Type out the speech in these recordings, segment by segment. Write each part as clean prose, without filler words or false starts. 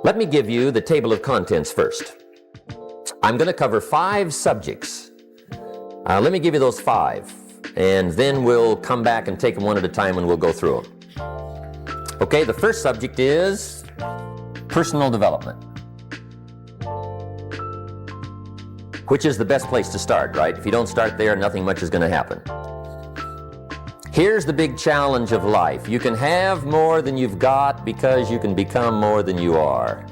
Let me give you the table of contents first. I'm going to cover 5 subjects. Let me give you those 5, and then we'll come back and take them one at a time and we'll go through them. Okay, the first subject is personal development, which is the best place to start, right? If you don't start there, nothing much is going to happen. Here's the big challenge of life. You can have more than you've got because you can become more than you are.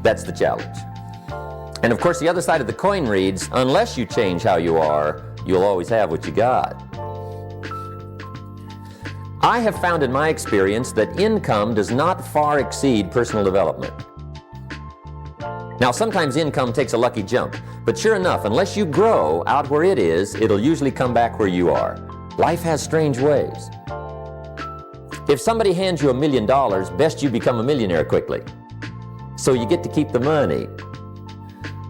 That's the challenge. And of course, the other side of the coin reads, unless you change how you are, you'll always have what you got. I have found in my experience that income does not far exceed personal development. Now, sometimes income takes a lucky jump, but sure enough, unless you grow out where it is, it'll usually come back where you are. Life has strange ways. If somebody hands you $1 million, best you become a millionaire quickly, so you get to keep the money.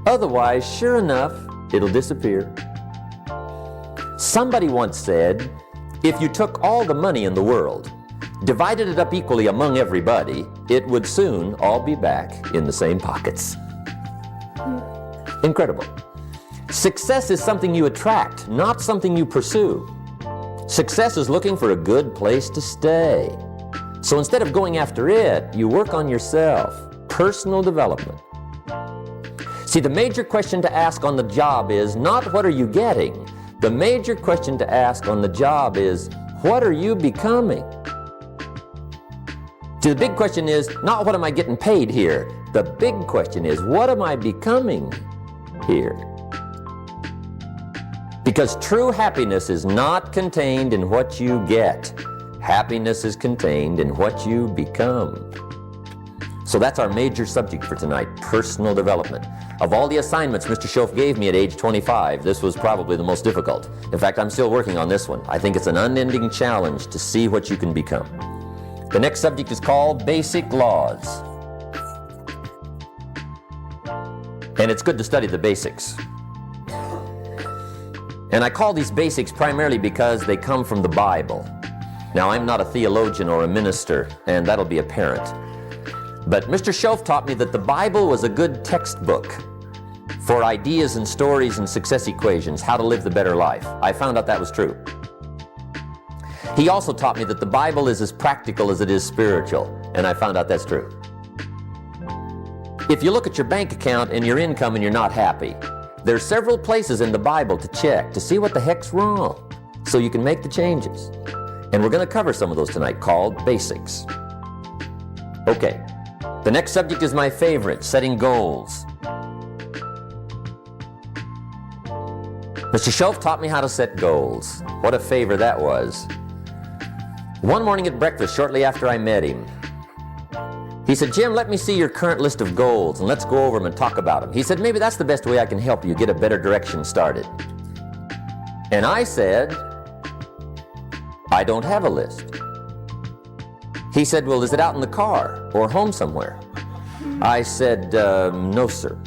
Otherwise, sure enough, it'll disappear. Somebody once said, if you took all the money in the world, divided it up equally among everybody, it would soon all be back in the same pockets. Incredible. Success is something you attract, not something you pursue. Success is looking for a good place to stay. So instead of going after it, you work on yourself. Personal development. See, the major question to ask on the job is not what are you getting? The major question to ask on the job is what are you becoming? See, the big question is not what am I getting paid here? The big question is what am I becoming here? Because true happiness is not contained in what you get. Happiness is contained in what you become. So that's our major subject for tonight, personal development. Of all the assignments Mr. Schoaf gave me at age 25, this was probably the most difficult. In fact, I'm still working on this one. I think it's an unending challenge to see what you can become. The next subject is called basic laws. And it's good to study the basics. And I call these basics primarily because they come from the Bible. Now, I'm not a theologian or a minister, and that'll be apparent. But Mr. Schoaf taught me that the Bible was a good textbook for ideas and stories and success equations, how to live the better life. I found out that was true. He also taught me that the Bible is as practical as it is spiritual, and I found out that's true. If you look at your bank account and your income and you're not happy, there's several places in the Bible to check to see what the heck's wrong, so you can make the changes. And we're going to cover some of those tonight, called basics. Okay, the next subject is my favorite, setting goals. Mr. Schoaf taught me how to set goals. What a favor that was. One morning at breakfast, shortly after I met him, he said, Jim, let me see your current list of goals and let's go over them and talk about them. He said, maybe that's the best way I can help you get a better direction started. And I said, I don't have a list. He said, well, is it out in the car or home somewhere? I said, no, sir.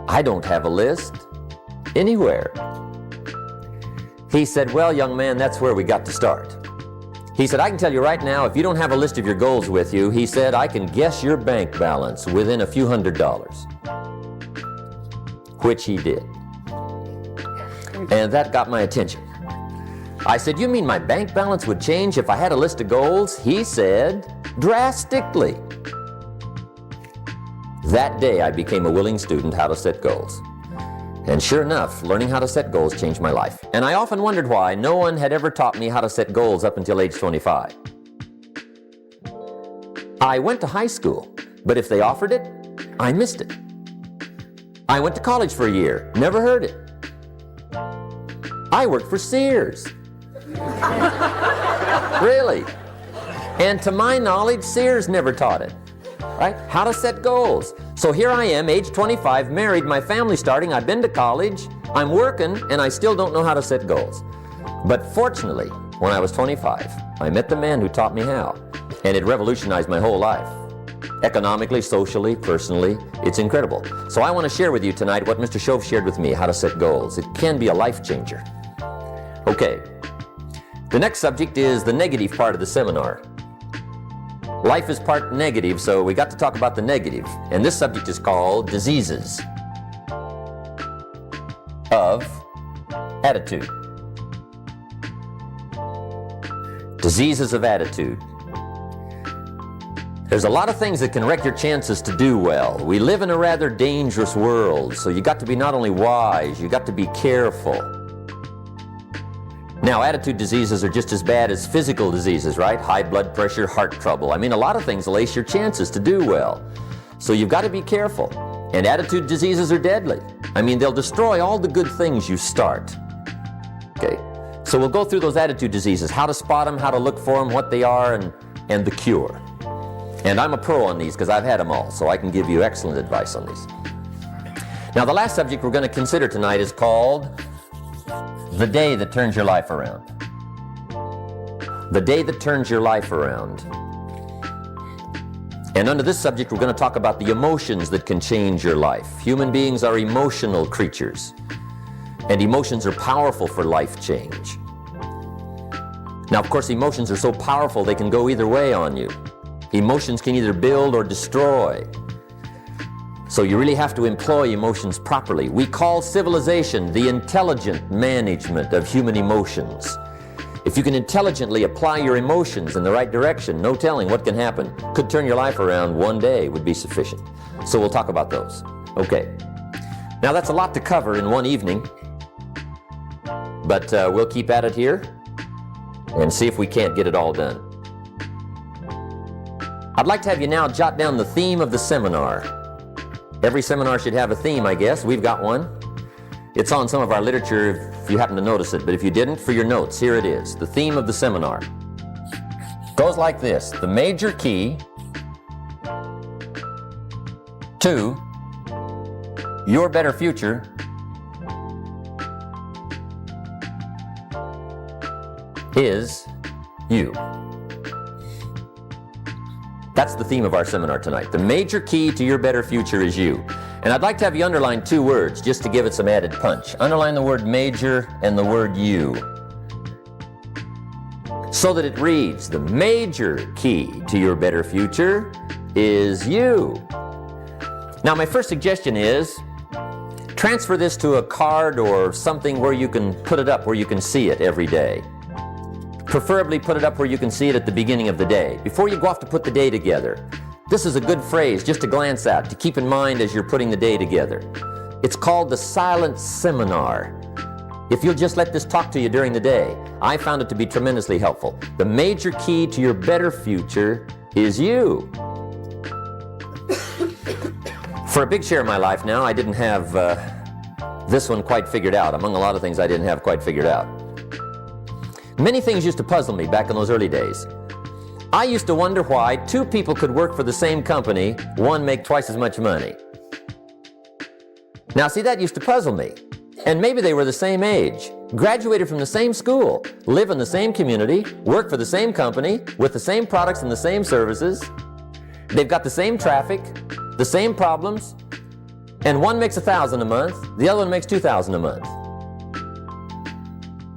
I don't have a list anywhere. He said, well, young man, that's where we got to start. He said, I can tell you right now, if you don't have a list of your goals with you, he said, I can guess your bank balance within a few $100s. Which he did. And that got my attention. I said, you mean my bank balance would change if I had a list of goals? He said, drastically. That day I became a willing student how to set goals. And sure enough, learning how to set goals changed my life. And I often wondered why no one had ever taught me how to set goals up until age 25. I went to high school, but if they offered it, I missed it. I went to college for a year, never heard it. I worked for Sears. Really? And to my knowledge, Sears never taught it. Right? How to set goals. So here I am, age 25, married, my family's starting, I've been to college, I'm working, and I still don't know how to set goals. But fortunately, when I was 25, I met the man who taught me how, and it revolutionized my whole life. Economically, socially, personally, it's incredible. So I want to share with you tonight what Mr. Schoaf shared with me, how to set goals. It can be a life changer. Okay, the next subject is the negative part of the seminar. Life is part negative, so we got to talk about the negative. And this subject is called diseases of attitude. Diseases of attitude. There's a lot of things that can wreck your chances to do well. We live in a rather dangerous world, so you got to be not only wise, you got to be careful. Now, attitude diseases are just as bad as physical diseases, right? High blood pressure, heart trouble. I mean, a lot of things lace your chances to do well. So you've got to be careful. And attitude diseases are deadly. I mean, they'll destroy all the good things you start. Okay, so we'll go through those attitude diseases, how to spot them, how to look for them, what they are, and the cure. And I'm a pro on these because I've had them all, so I can give you excellent advice on these. Now, the last subject we're going to consider tonight is called the day that turns your life around. The day that turns your life around. And under this subject, we're going to talk about the emotions that can change your life. Human beings are emotional creatures, and emotions are powerful for life change. Now, of course, emotions are so powerful they can go either way on you. Emotions can either build or destroy. So you really have to employ emotions properly. We call civilization the intelligent management of human emotions. If you can intelligently apply your emotions in the right direction, no telling what can happen. Could turn your life around one day would be sufficient. So we'll talk about those. Okay. Now that's a lot to cover in one evening, but we'll keep at it here and see if we can't get it all done. I'd like to have you now jot down the theme of the seminar. Every seminar should have a theme, I guess. We've got one. It's on some of our literature if you happen to notice it, but if you didn't, for your notes, here it is. The theme of the seminar goes like this: the major key to your better future is you. That's the theme of our seminar tonight. The major key to your better future is you. And I'd like to have you underline two words just to give it some added punch. Underline the word major and the word you, so that it reads, the major key to your better future is you. Now, my first suggestion is transfer this to a card or something where you can put it up, where you can see it every day. Preferably put it up where you can see it at the beginning of the day, before you go off to put the day together. This is a good phrase just to glance at, to keep in mind as you're putting the day together. It's called the silent seminar. If you'll just let this talk to you during the day, I found it to be tremendously helpful. The major key to your better future is you. For a big share of my life now, I didn't have this one quite figured out. Among a lot of things I didn't have quite figured out. Many things used to puzzle me back in those early days. I used to wonder why two people could work for the same company, one make twice as much money. Now, see, that used to puzzle me. And maybe they were the same age, graduated from the same school, live in the same community, work for the same company, with the same products and the same services. They've got the same traffic, the same problems, and one makes $1,000 a month, the other one makes $2,000 a month.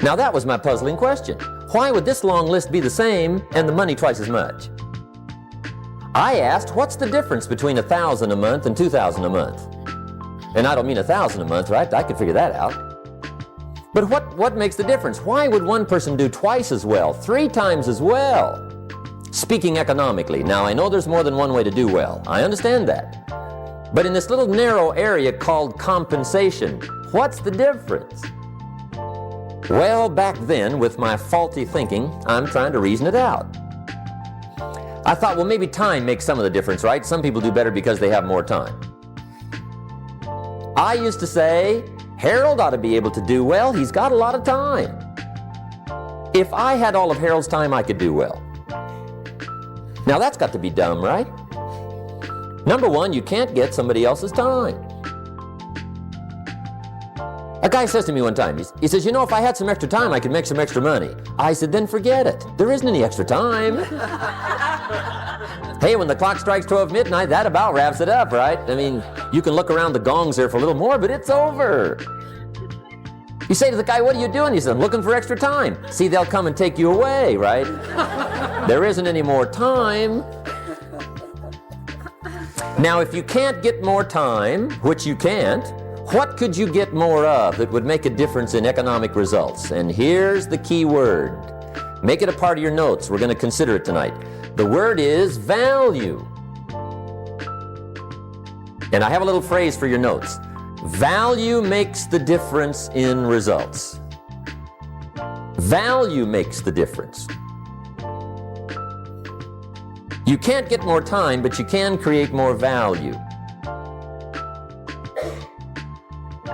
Now that was my puzzling question. Why would this long list be the same and the money twice as much? I asked, what's the difference between $1,000 a month and $2,000 a month? And I don't mean $1,000 a month, right? I could figure that out. But what makes the difference? Why would one person do twice as well, 3 times as well? Speaking economically, now I know there's more than one way to do well. I understand that. But in this little narrow area called compensation, what's the difference? Well, back then, with my faulty thinking, I'm trying to reason it out. I thought, well, maybe time makes some of the difference, right? Some people do better because they have more time. I used to say, Harold ought to be able to do well. He's got a lot of time. If I had all of Harold's time, I could do well. Now, that's got to be dumb, right? Number one, you can't get somebody else's time. A guy says to me one time, he says, you know, if I had some extra time, I could make some extra money. I said, then forget it. There isn't any extra time. Hey, when the clock strikes 12 midnight, that about wraps it up, right? I mean, you can look around the gongs there for a little more, but it's over. You say to the guy, what are you doing? He says, I'm looking for extra time. See, they'll come and take you away, right? There isn't any more time. Now, if you can't get more time, which you can't, what could you get more of that would make a difference in economic results? And here's the key word. Make it a part of your notes. We're going to consider it tonight. The word is value. And I have a little phrase for your notes. Value makes the difference in results. Value makes the difference. You can't get more time, but you can create more value.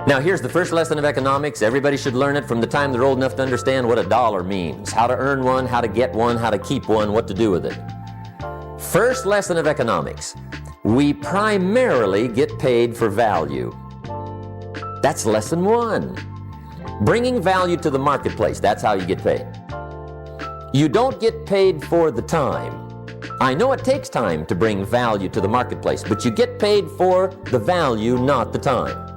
Now, here's the first lesson of economics. Everybody should learn it from the time they're old enough to understand what a dollar means, how to earn one, how to get one, how to keep one, what to do with it. First lesson of economics. We primarily get paid for value. That's lesson one. Bringing value to the marketplace, that's how you get paid. You don't get paid for the time. I know it takes time to bring value to the marketplace, but you get paid for the value, not the time.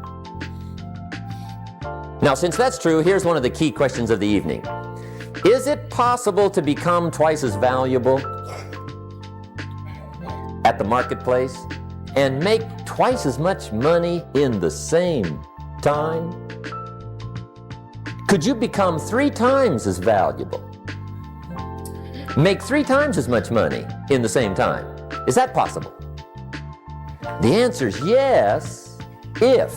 Now, since that's true, here's one of the key questions of the evening. Is it possible to become twice as valuable at the marketplace and make twice as much money in the same time? Could you become 3 times as valuable? Make 3 times as much money in the same time? Is that possible? The answer is yes, if.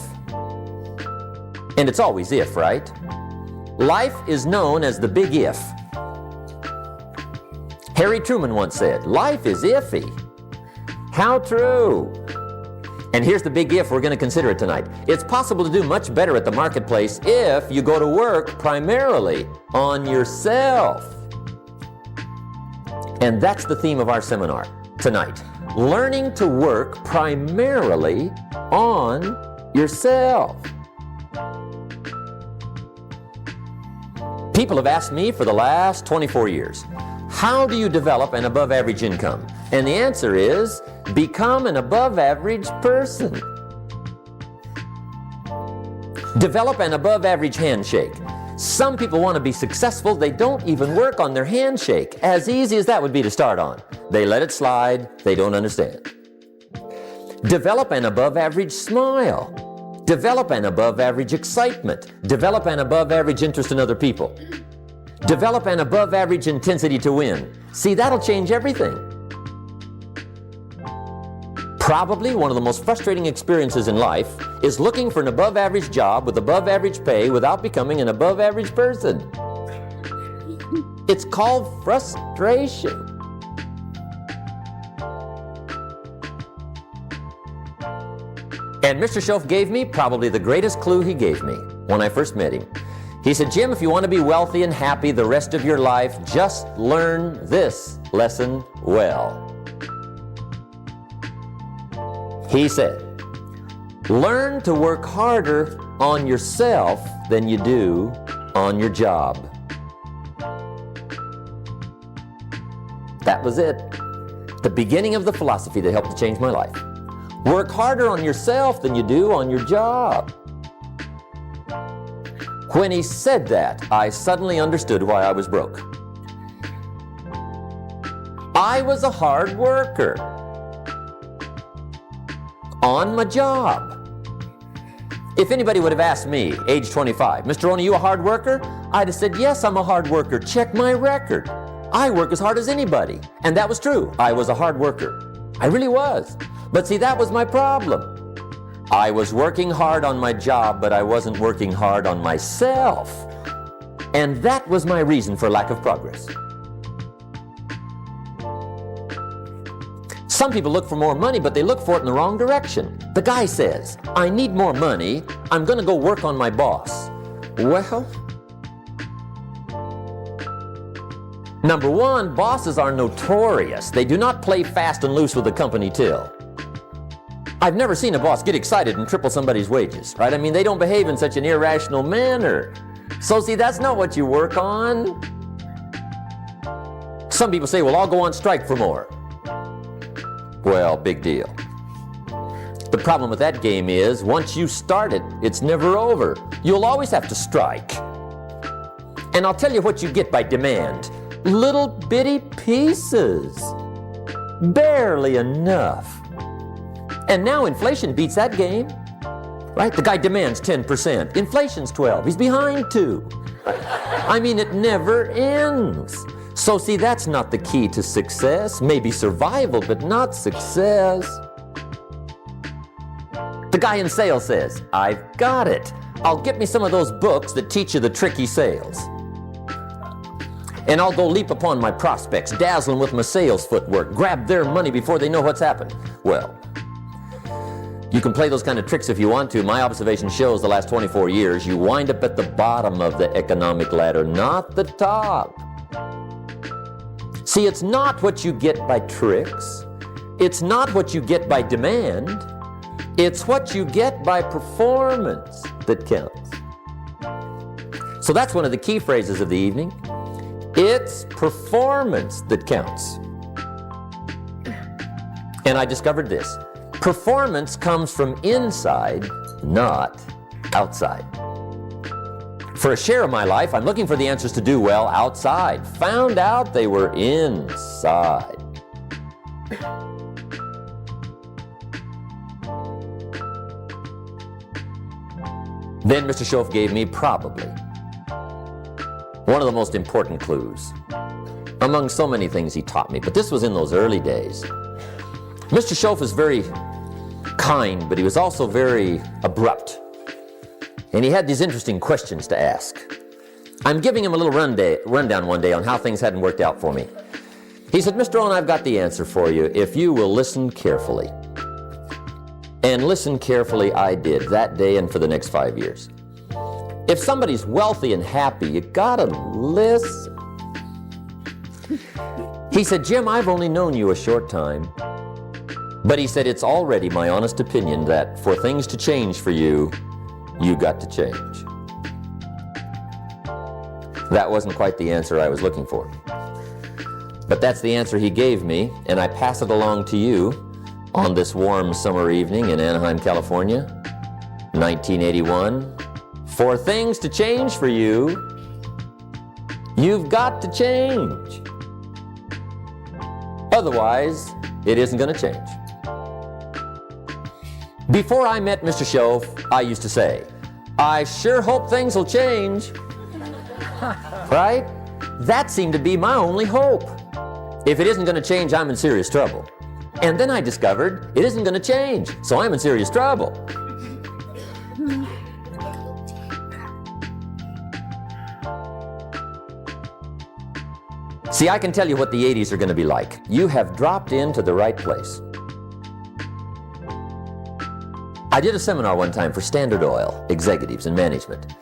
And it's always if, right? Life is known as the big if. Harry Truman once said, life is iffy. How true. And here's the big if we're going to consider it tonight. It's possible to do much better at the marketplace if you go to work primarily on yourself. And that's the theme of our seminar tonight. Learning to work primarily on yourself. People have asked me for the last 24 years, how do you develop an above average income? And the answer is, become an above average person. Develop an above average handshake. Some people want to be successful, they don't even work on their handshake. As easy as that would be to start on. They let it slide, they don't understand. Develop an above average smile. Develop an above average excitement. Develop an above average interest in other people. Develop an above average intensity to win. See, that'll change everything. Probably one of the most frustrating experiences in life is looking for an above average job with above average pay without becoming an above average person. It's called frustration. And Mr. Schoaf gave me probably the greatest clue he gave me when I first met him. He said, Jim, if you want to be wealthy and happy the rest of your life, just learn this lesson well. He said, learn to work harder on yourself than you do on your job. That was it. The beginning of the philosophy that helped to change my life. Work harder on yourself than you do on your job. When he said that, I suddenly understood why I was broke. I was a hard worker on my job. If anybody would have asked me, age 25, Mr. ROHN, are you a hard worker? I'd have said, yes, I'm a hard worker. Check my record. I work as hard as anybody. And that was true. I was a hard worker. I really was. But see, that was my problem. I was working hard on my job, but I wasn't working hard on myself. And that was my reason for lack of progress. Some people look for more money, but they look for it in the wrong direction. The guy says, I need more money, I'm going to go work on my boss. Well, number one, bosses are notorious. They do not play fast and loose with the company till. I've never seen a boss get excited and triple somebody's wages, right? I mean, they don't behave in such an irrational manner. So see, that's not what you work on. Some people say, well, I'll go on strike for more. Well, big deal. The problem with that game is, once you start it, it's never over. You'll always have to strike. And I'll tell you what you get by demand. Little bitty pieces. Barely enough. And now inflation beats that game, right? The guy demands 10%. Inflation's 12. He's behind 2. I mean, it never ends. So see, that's not the key to success. Maybe survival, but not success. The guy in sales says, I've got it. I'll get me some of those books that teach you the tricky sales. And I'll go leap upon my prospects, dazzle them with my sales footwork, grab their money before they know what's happened. Well, you can play those kind of tricks if you want to. My observation shows the last 24 years, you wind up at the bottom of the economic ladder, not the top. See, it's not what you get by tricks. It's not what you get by demand. It's what you get by performance that counts. So that's one of the key phrases of the evening. It's performance that counts. And I discovered this. Performance comes from inside, not outside. For a share of my life, I'm looking for the answers to do well outside. Found out they were inside. Then Mr. Schoaf gave me probably one of the most important clues among so many things he taught me, but this was in those early days. Mr. Schoaf was very kind, but he was also very abrupt. And he had these interesting questions to ask. I'm giving him a little rundown one day on how things hadn't worked out for me. He said, Mr. Rohn, I've got the answer for you if you will listen carefully. And listen carefully I did that day and for the next 5 years. If somebody's wealthy and happy, you gotta listen. He said, Jim, I've only known you a short time. But he said, it's already my honest opinion that for things to change for you, you got to change. That wasn't quite the answer I was looking for. But that's the answer he gave me, and I pass it along to you on this warm summer evening in Anaheim, California, 1981. For things to change for you, you've got to change. Otherwise, it isn't going to change. Before I met Mr. Schoaf, I used to say, I sure hope things will change. Right? That seemed to be my only hope. If it isn't going to change, I'm in serious trouble. And then I discovered it isn't going to change, so I'm in serious trouble. See, I can tell you what the 80s are going to be like. You have dropped into the right place. I did a seminar one time for Standard Oil executives and management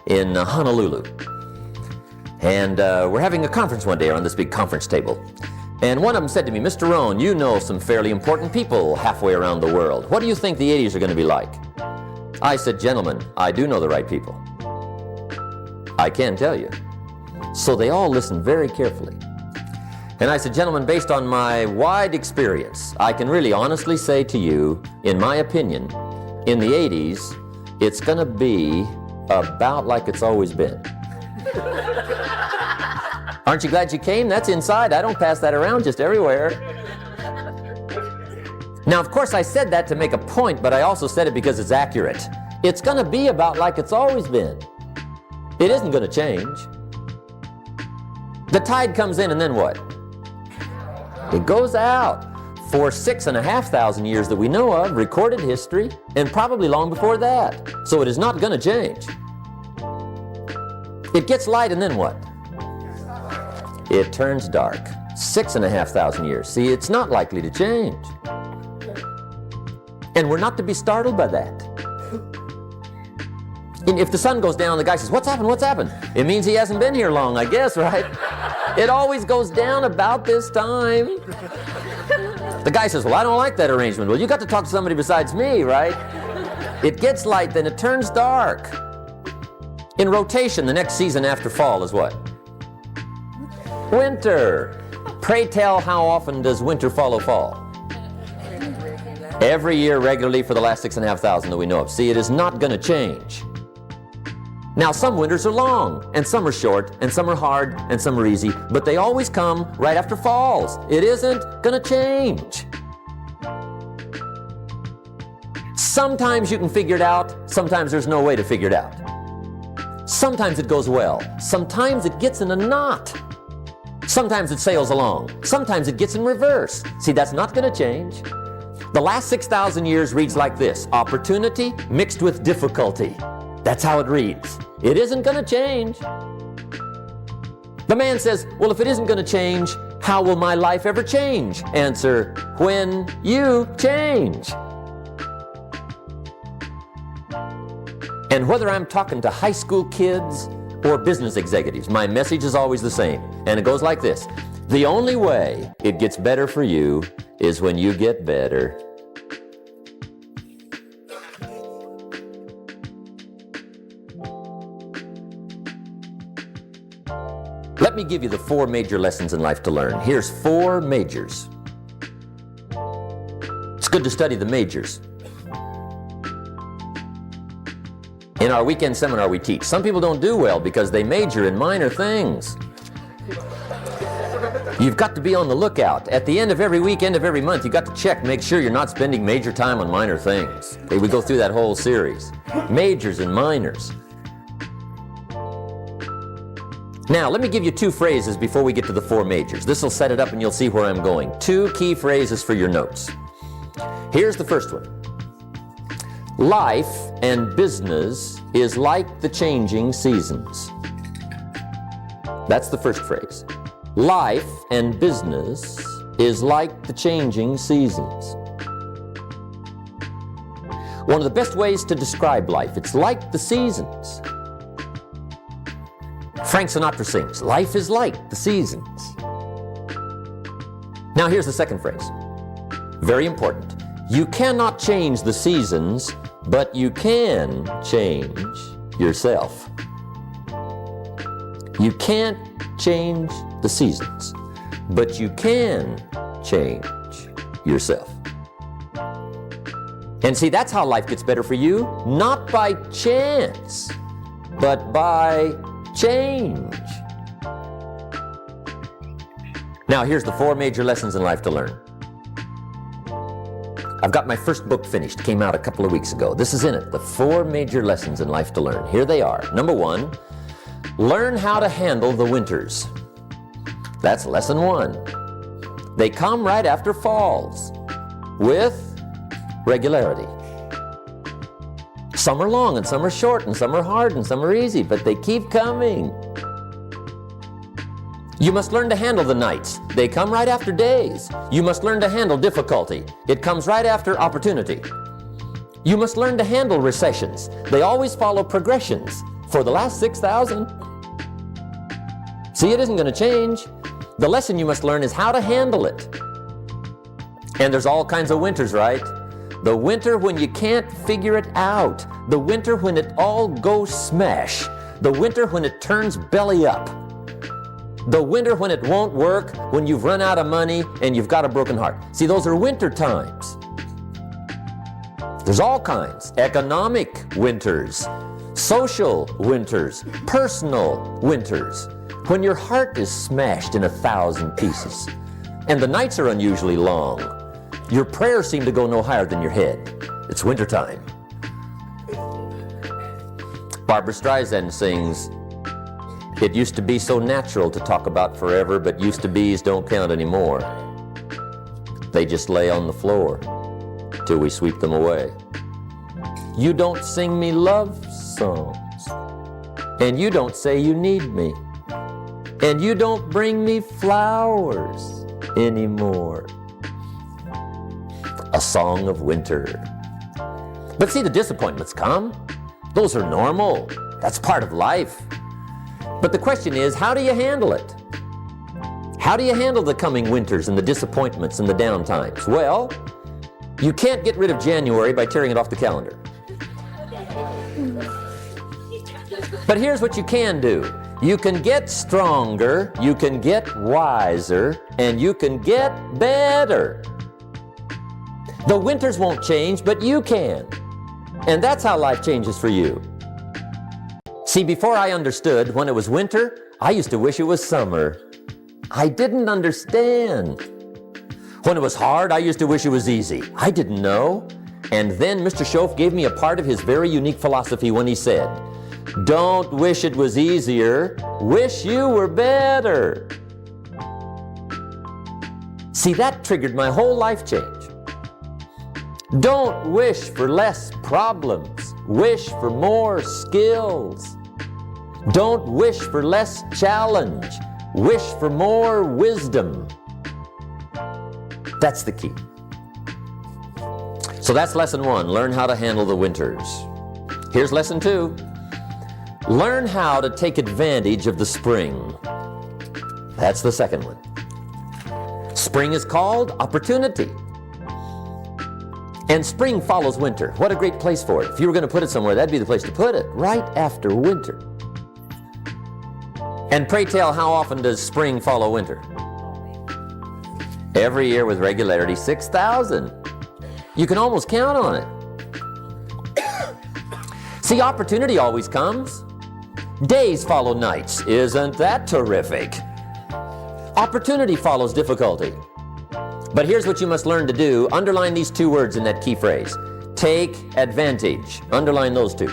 in Honolulu. And we're having a conference one day on this big conference table. And one of them said to me, Mr. Rohn, you know some fairly important people halfway around the world. What do you think the 80s are going to be like? I said, gentlemen, I do know the right people. I can tell you. So they all listened very carefully. And I said, gentlemen, based on my wide experience, I can really honestly say to you, in my opinion, in the 80s, it's going to be about like it's always been. Aren't you glad you came? That's inside. I don't pass that around just everywhere. Now, of course, I said that to make a point, but I also said it because it's accurate. It's going to be about like it's always been. It isn't going to change. The tide comes in and then what? It goes out. For 6,500 years that we know of, recorded history, and probably long before that. So it is not going to change. It gets light and then what? It turns dark. 6,500 years. See, it's not likely to change. And we're not to be startled by that. And if the sun goes down, the guy says, what's happened, what's happened? It means he hasn't been here long, I guess, right? It always goes down about this time. The guy says, well, I don't like that arrangement. Well, you got to talk to somebody besides me, right? It gets light, then it turns dark. In rotation, the next season after fall is what? Winter. Pray tell, how often does winter follow fall? Every year regularly for the last 6,500 that we know of. See, it is not going to change. Now, some winters are long, and some are short, and some are hard, and some are easy, but they always come right after falls. It isn't going to change. Sometimes you can figure it out, sometimes there's no way to figure it out. Sometimes it goes well, sometimes it gets in a knot. Sometimes it sails along, sometimes it gets in reverse. See, that's not going to change. The last 6,000 years reads like this: opportunity mixed with difficulty. That's how it reads. It isn't going to change. The man says, well, if it isn't going to change, how will my life ever change? Answer, when you change. And whether I'm talking to high school kids or business executives, my message is always the same. And it goes like this: the only way it gets better for you is when you get better. Let me give you the 4 major lessons in life to learn. Here's 4 majors. It's good to study the majors. In our weekend seminar we teach, some people don't do well because they major in minor things. You've got to be on the lookout. At the end of every week, end of every month, you've got to check, make sure you're not spending major time on minor things. Okay, we go through that whole series. Majors and minors. Now, let me give you 2 phrases before we get to the 4 majors. This will set it up and you'll see where I'm going. 2 key phrases for your notes. Here's the first one. Life and business is like the changing seasons. That's the first phrase. Life and business is like the changing seasons. One of the best ways to describe life, it's like the seasons. Frank Sinatra sings, life is like the seasons. Now here's the second phrase. Very important. You cannot change the seasons, but you can change yourself. You can't change the seasons, but you can change yourself. And see, that's how life gets better for you, not by chance, but by change. Now here's the 4 major lessons in life to learn. I've got my first book finished, came out a couple of weeks ago. This is in it, the 4 major lessons in life to learn. Here they are. Number 1, learn how to handle the winters. That's lesson 1. They come right after falls, with regularity. Some are long and some are short and some are hard and some are easy, but they keep coming. You must learn to handle the nights. They come right after days. You must learn to handle difficulty. It comes right after opportunity. You must learn to handle recessions. They always follow progressions for the last 6,000. See, it isn't going to change. The lesson you must learn is how to handle it. And there's all kinds of winters, right? The winter when you can't figure it out. The winter when it all goes smash. The winter when it turns belly up. The winter when it won't work, when you've run out of money and you've got a broken heart. See, those are winter times. There's all kinds. Economic winters, social winters, personal winters. When your heart is smashed in 1,000 pieces and the nights are unusually long, your prayers seem to go no higher than your head. It's wintertime. Barbra Streisand sings, "It used to be so natural to talk about forever, but used to be's don't count anymore. They just lay on the floor till we sweep them away. You don't sing me love songs, and you don't say you need me, and you don't bring me flowers anymore." A song of winter. But see, the disappointments come. Those are normal. That's part of life. But the question is, how do you handle it? How do you handle the coming winters and the disappointments and the down times? Well, you can't get rid of January by tearing it off the calendar. But here's what you can do. You can get stronger, you can get wiser, and you can get better. The winters won't change, but you can. And that's how life changes for you. See, before I understood, when it was winter, I used to wish it was summer. I didn't understand. When it was hard, I used to wish it was easy. I didn't know. And then Mr. Schoaf gave me a part of his very unique philosophy when he said, "Don't wish it was easier, wish you were better." See, that triggered my whole life change. Don't wish for less problems, wish for more skills. Don't wish for less challenge, wish for more wisdom. That's the key. So that's lesson 1, learn how to handle the winters. Here's lesson 2, learn how to take advantage of the spring. That's the second one. Spring is called opportunity. And spring follows winter. What a great place for it. If you were going to put it somewhere, that'd be the place to put it, right after winter. And pray tell, how often does spring follow winter? Every year with regularity, 6,000. You can almost count on it. See, opportunity always comes. Days follow nights. Isn't that terrific? Opportunity follows difficulty. But here's what you must learn to do. Underline these 2 words in that key phrase. Take advantage. Underline those 2.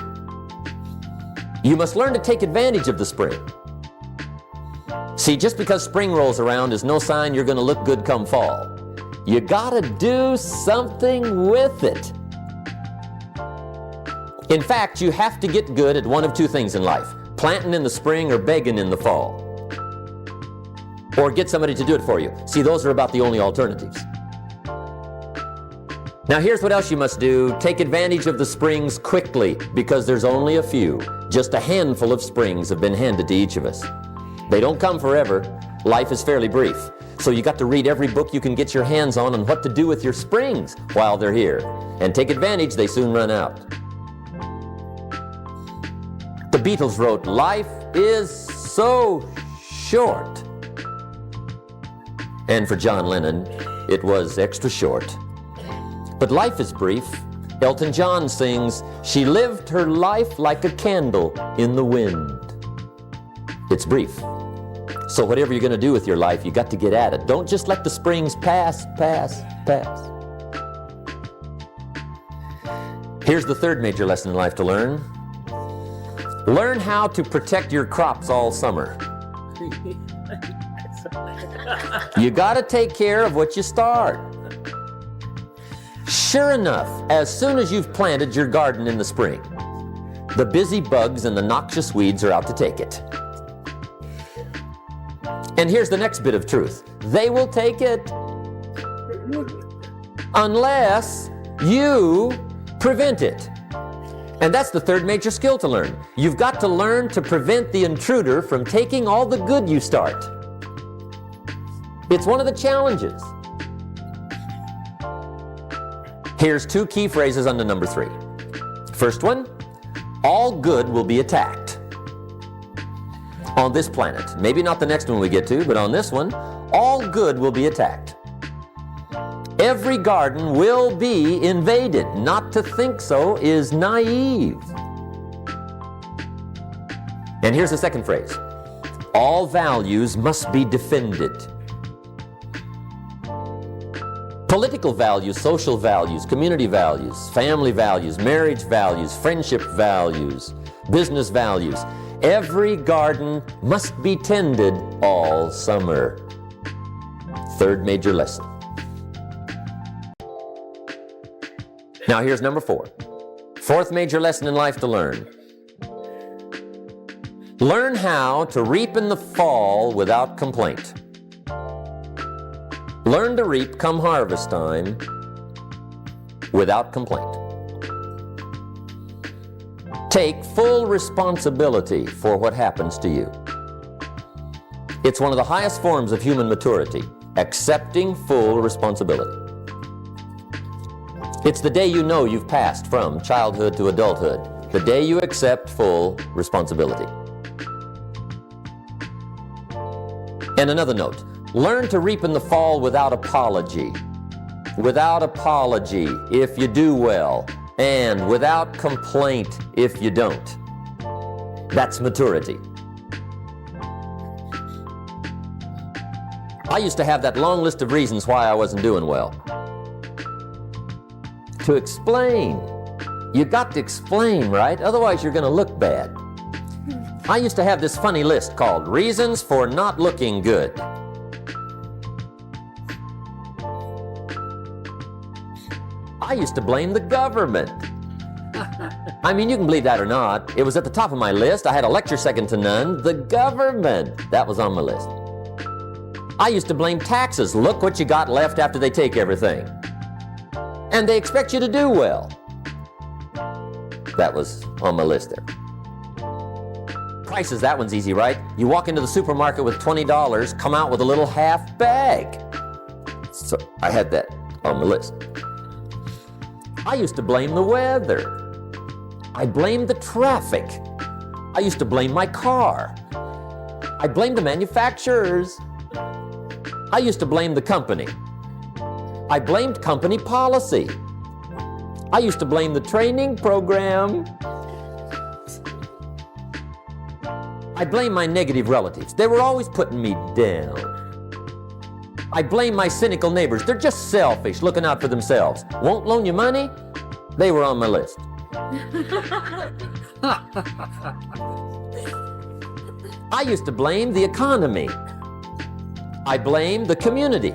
You must learn to take advantage of the spring. See, just because spring rolls around is no sign you're going to look good come fall. You gotta do something with it. In fact, you have to get good at one of 2 things in life. Planting in the spring or begging in the fall. Or get somebody to do it for you. See, those are about the only alternatives. Now here's what else you must do. Take advantage of the springs quickly, because there's only a few. Just a handful of springs have been handed to each of us. They don't come forever. Life is fairly brief. So you got to read every book you can get your hands on what to do with your springs while they're here. And take advantage, they soon run out. The Beatles wrote, "Life is so short." And for John Lennon, it was extra short. But life is brief. Elton John sings, "She lived her life like a candle in the wind." It's brief. So whatever you're going to do with your life, you got to get at it. Don't just let the springs pass. Here's the third major lesson in life to learn. Learn how to protect your crops all summer. You got to take care of what you start. Sure enough, as soon as you've planted your garden in the spring, the busy bugs and the noxious weeds are out to take it. And here's the next bit of truth. They will take it unless you prevent it. And that's the third major skill to learn. You've got to learn to prevent the intruder from taking all the good you start. It's one of the challenges. Here's 2 key phrases under number 3. First one, all good will be attacked. On this planet. Maybe not the next one we get to, but on this one, all good will be attacked. Every garden will be invaded. Not to think so is naive. And here's the second phrase. All values must be defended. Political values, social values, community values, family values, marriage values, friendship values, business values. Every garden must be tended all summer. Third major lesson. Now here's number 4. Fourth major lesson in life to learn. Learn how to reap in the fall without complaint. Learn to reap come harvest time without complaint. Take full responsibility for what happens to you. It's one of the highest forms of human maturity, accepting full responsibility. It's the day you know you've passed from childhood to adulthood, the day you accept full responsibility. And another note, learn to reap in the fall without apology. Without apology if you do well, and without complaint if you don't. That's maturity. I used to have that long list of reasons why I wasn't doing well. To explain. You got to explain, right? Otherwise you're going to look bad. I used to have this funny list called Reasons for Not Looking Good. I used to blame the government. I mean, you can believe that or not. It was at the top of my list. I had a lecture second to none. The government. That was on my list. I used to blame taxes. Look what you got left after they take everything. And they expect you to do well. That was on my list there. Prices, that one's easy, right? You walk into the supermarket with $20, come out with a little half bag. So I had that on my list. I used to blame the weather. I blamed the traffic. I used to blame my car. I blamed the manufacturers. I used to blame the company. I blamed company policy. I used to blame the training program. I blame my negative relatives. They were always putting me down. I blame my cynical neighbors. They're just selfish, looking out for themselves. Won't loan you money? They were on my list. I used to blame the economy. I blamed the community.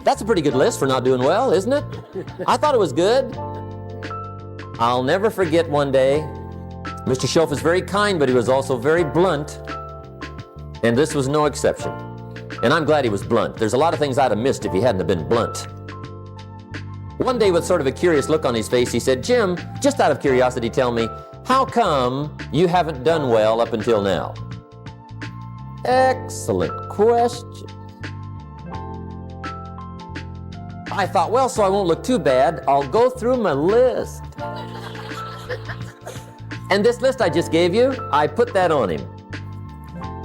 That's a pretty good list for not doing well, isn't it? I thought it was good. I'll never forget one day, Mr. Schoaf was very kind, but he was also very blunt. And this was no exception. And I'm glad he was blunt. There's a lot of things I'd have missed if he hadn't have been blunt. One day, with sort of a curious look on his face, he said, "Jim, just out of curiosity, tell me, how come you haven't done well up until now?" Excellent question. I thought, well, so I won't look too bad, I'll go through my list. And this list I just gave you, I put that on him.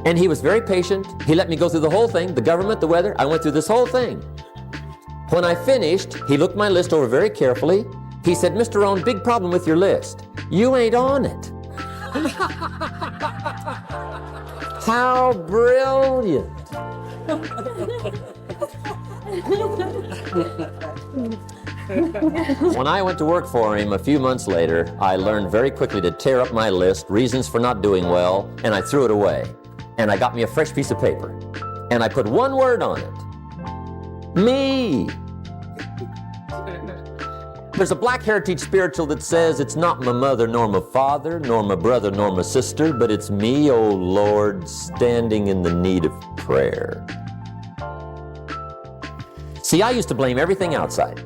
And he was very patient. He let me go through the whole thing, the government, the weather. I went through this whole thing. When I finished, he looked my list over very carefully. He said, "Mr. Rohn, big problem with your list. You ain't on it." How brilliant. When I went to work for him a few months later, I learned very quickly to tear up my list, reasons for not doing well, and I threw it away. And I got me a fresh piece of paper. And I put one word on it. Me. There's a Black Heritage spiritual that says, "It's not my mother nor my father, nor my brother nor my sister, but it's me, oh Lord, standing in the need of prayer." See, I used to blame everything outside.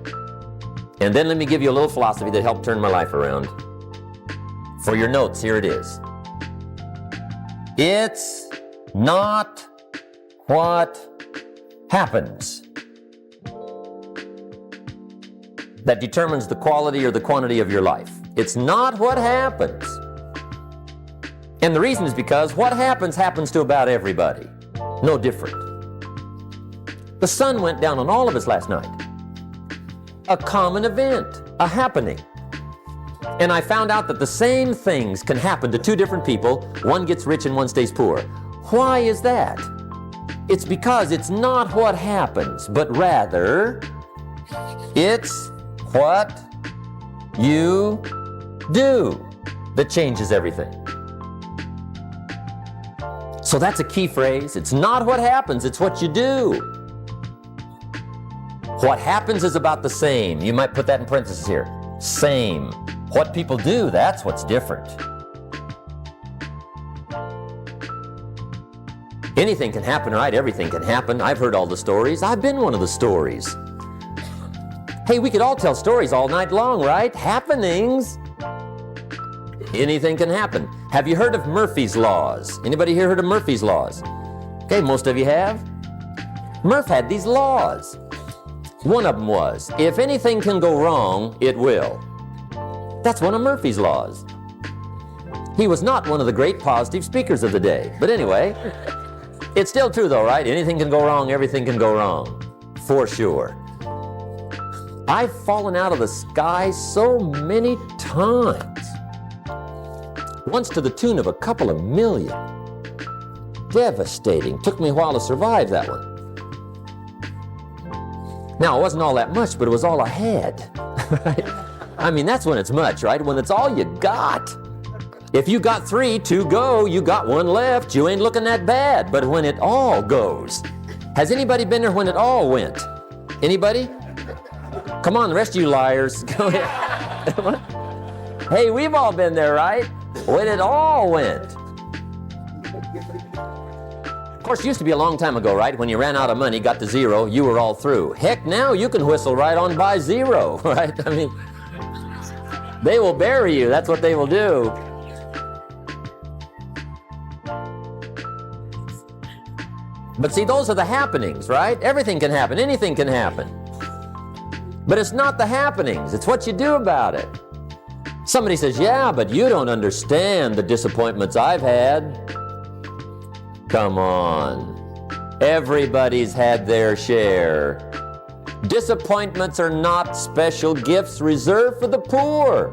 And then let me give you a little philosophy that helped turn my life around. For your notes, here it is. It's not what happens that determines the quality or the quantity of your life. It's not what happens. And the reason is because what happens to about everybody. No different. The sun went down on all of us last night. A common event, a happening. And I found out that the same things can happen to two different people. One gets rich and one stays poor. Why is that? It's because it's not what happens, but rather it's what you do that changes everything. So that's a key phrase. It's not what happens, it's what you do. What happens is about the same. You might put that in parentheses here. Same. What people do, that's what's different. Anything can happen, right? Everything can happen. I've heard all the stories. I've been one of the stories. Hey, we could all tell stories all night long, right? Happenings. Anything can happen. Have you heard of Murphy's Laws? Anybody here heard of Murphy's Laws? Okay, most of you have. Murph had these laws. One of them was, if anything can go wrong, it will. That's one of Murphy's Laws. He was not one of the great positive speakers of the day. But anyway, it's still true though, right? Anything can go wrong, everything can go wrong. For sure. I've fallen out of the sky so many times. Once to the tune of a couple of million. Devastating. Took me a while to survive that one. Now, it wasn't all that much, but it was all I had. Right? I mean, that's when it's much, right? When it's all you got. If you got 3, 2 go, you got 1 left, you ain't looking that bad. But when it all goes, has anybody been there when it all went? Anybody? Come on, the rest of you liars. Go ahead. Hey, we've all been there, right? When it all went. Of course, it used to be a long time ago, right? When you ran out of money, got to 0, you were all through. Heck, now you can whistle right on by 0, right? I mean, they will bury you. That's what they will do. But see, those are the happenings, right? Everything can happen. Anything can happen. But it's not the happenings. It's what you do about it. Somebody says, yeah, but you don't understand the disappointments I've had. Come on. Everybody's had their share. Disappointments are not special gifts reserved for the poor.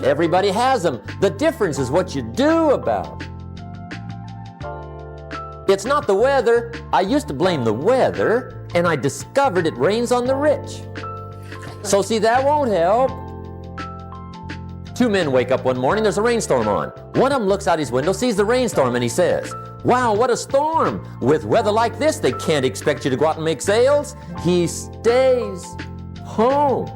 Everybody has them. The difference is what you do about it. It's not the weather. I used to blame the weather, and I discovered it rains on the rich. So see, that won't help. 2 men wake up one morning, there's a rainstorm on. One of them looks out his window, sees the rainstorm, and he says, wow, what a storm. With weather like this, they can't expect you to go out and make sales. He stays home.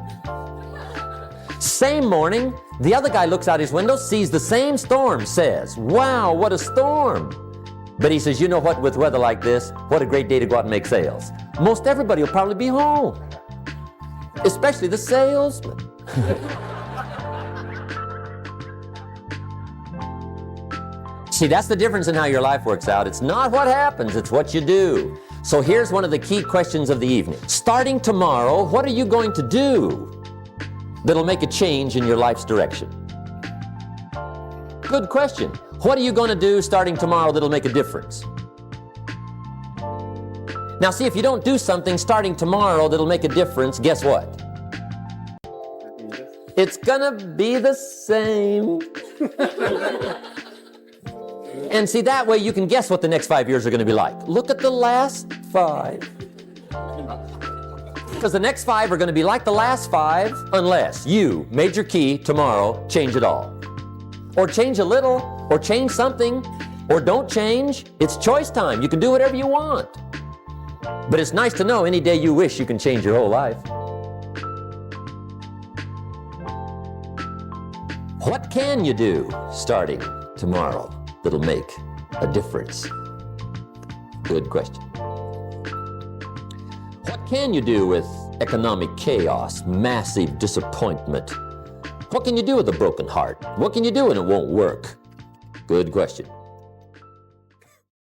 Same morning, the other guy looks out his window, sees the same storm, says, wow, what a storm. But he says, you know what, with weather like this, what a great day to go out and make sales. Most everybody will probably be home, especially the salesman. See, that's the difference in how your life works out. It's not what happens, it's what you do. So here's one of the key questions of the evening. Starting tomorrow, what are you going to do that'll make a change in your life's direction? Good question. What are you going to do starting tomorrow that'll make a difference? Now see, if you don't do something starting tomorrow that'll make a difference, guess what? It's gonna be the same. And see, that way you can guess what the next 5 years are gonna be like. Look at the last 5. Because the next 5 are gonna be like the last 5 unless you, major key, tomorrow, change it all. Or change a little, or change something, or don't change. It's choice time. You can do whatever you want. But it's nice to know any day you wish you can change your whole life. What can you do starting tomorrow that'll make a difference? Good question. What can you do with economic chaos, massive disappointment? What can you do with a broken heart? What can you do when it won't work? Good question.